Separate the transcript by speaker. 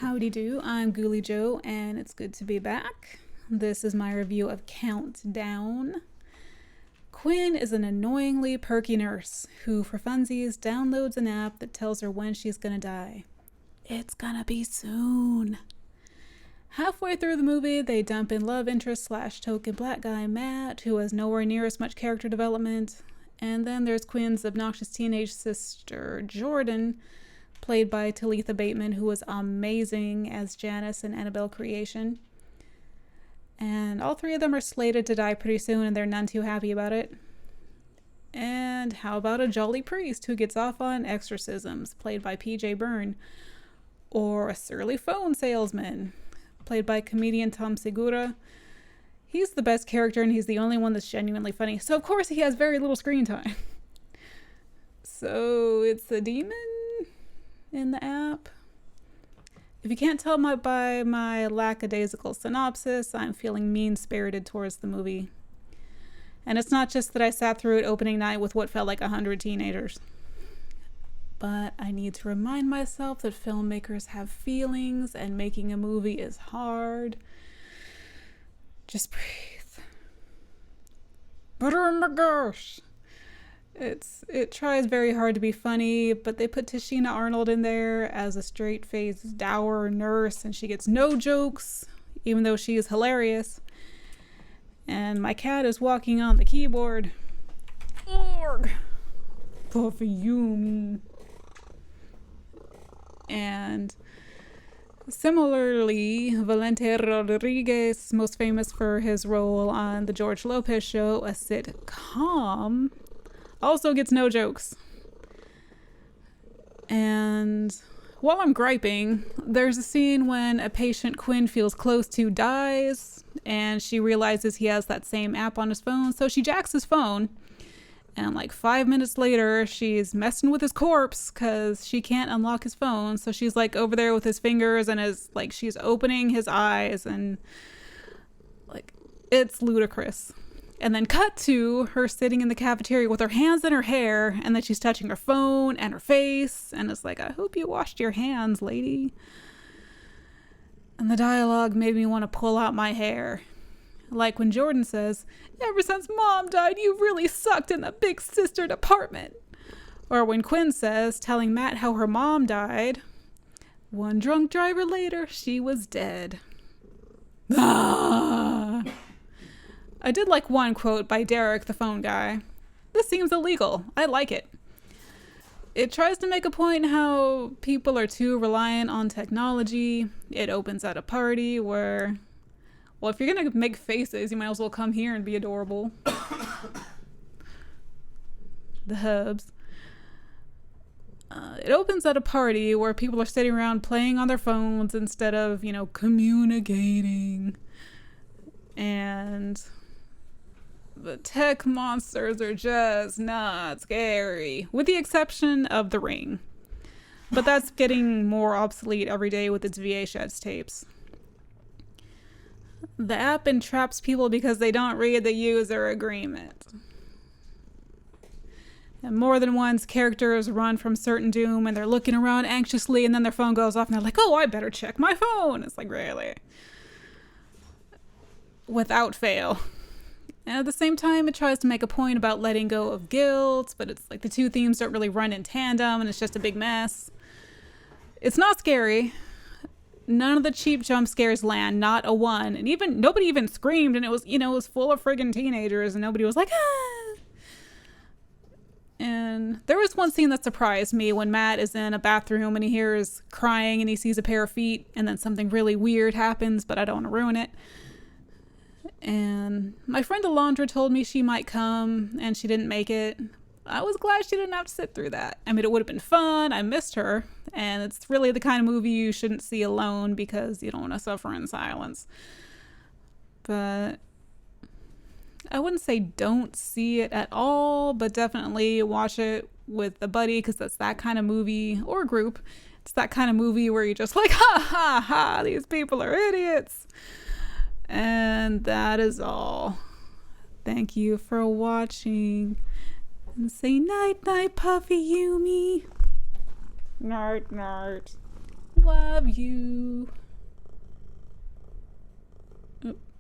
Speaker 1: Howdy do, I'm Ghoulie Joe, and it's good to be back. This is my review of Countdown. Quinn is an annoyingly perky nurse who, for funsies, downloads an app that tells her when she's gonna die. It's gonna be soon. Halfway through the movie, they dump in love interest / token black guy Matt, who has nowhere near as much character development. And then there's Quinn's obnoxious teenage sister, Jordan, played by Talitha Bateman, who was amazing as Janice in Annabelle Creation. And all three of them are slated to die pretty soon, and they're none too happy about it. And how about a jolly priest who gets off on exorcisms, played by PJ Byrne, or a surly phone salesman, played by comedian Tom Segura. He's the best character, and he's the only one that's genuinely funny, so of course he has very little screen time. So it's a demon in the app. If you can't tell by my lackadaisical synopsis, I'm feeling mean-spirited towards the movie. And it's not just that I sat through it opening night with what felt like 100 teenagers. But I need to remind myself that filmmakers have feelings and making a movie is hard. Just breathe. But oh my gosh! It tries very hard to be funny, but they put Tashina Arnold in there as a straight-faced dour nurse, and she gets no jokes, even though she is hilarious. And my cat is walking on the keyboard. Org! Puffy Yumi. And similarly, Valente Rodriguez, most famous for his role on The George Lopez Show, a sitcom, also gets no jokes. And while I'm griping, there's a scene when a patient Quinn feels close to dies, and she realizes he has that same app on his phone, so she jacks his phone. And like 5 minutes later, she's messing with his corpse because she can't unlock his phone. So she's like over there with his fingers and is like, she's opening his eyes, and like, it's ludicrous. And then cut to her sitting in the cafeteria with her hands in her hair, and then she's touching her phone and her face, and it's like, I hope you washed your hands, lady. And the dialogue made me want to pull out my hair. Like when Jordan says, ever since Mom died, you've really sucked in the big sister department. Or when Quinn says, telling Matt how her mom died, one drunk driver later, she was dead. Ah! I did like one quote by Derek, the phone guy. This seems illegal. I like it. It tries to make a point how people are too reliant on technology. It opens at a party where, well, if you're gonna make faces, you might as well come here and be adorable. The hubs. It opens at a party where people are sitting around playing on their phones instead of, communicating. And the tech monsters are just not scary, with the exception of The Ring. But that's getting more obsolete every day with its VHS tapes. The app entraps people because they don't read the user agreement. And more than once, characters run from certain doom and they're looking around anxiously, and then their phone goes off and they're like, oh, I better check my phone. It's like, really? Without fail. And at the same time, it tries to make a point about letting go of guilt, but it's like the two themes don't really run in tandem, and it's just a big mess. It's not scary. None of the cheap jump scares land, not a one. And even nobody even screamed, and it was full of friggin' teenagers, and nobody was like, ah. And there was one scene that surprised me when Matt is in a bathroom and he hears crying and he sees a pair of feet, and then something really weird happens, but I don't want to ruin it. And my friend Alondra told me she might come, and she didn't make it. I was glad she didn't have to sit through that. I mean, it would have been fun. I missed her. And it's really the kind of movie you shouldn't see alone because you don't want to suffer in silence. But I wouldn't say don't see it at all, but definitely watch it with a buddy, because that's that kind of movie, or group. It's that kind of movie where you're just like, ha ha ha, these people are idiots. And that is all. Thank you for watching. And say night night, Puffy Yumi. Night night. Love you. Oop.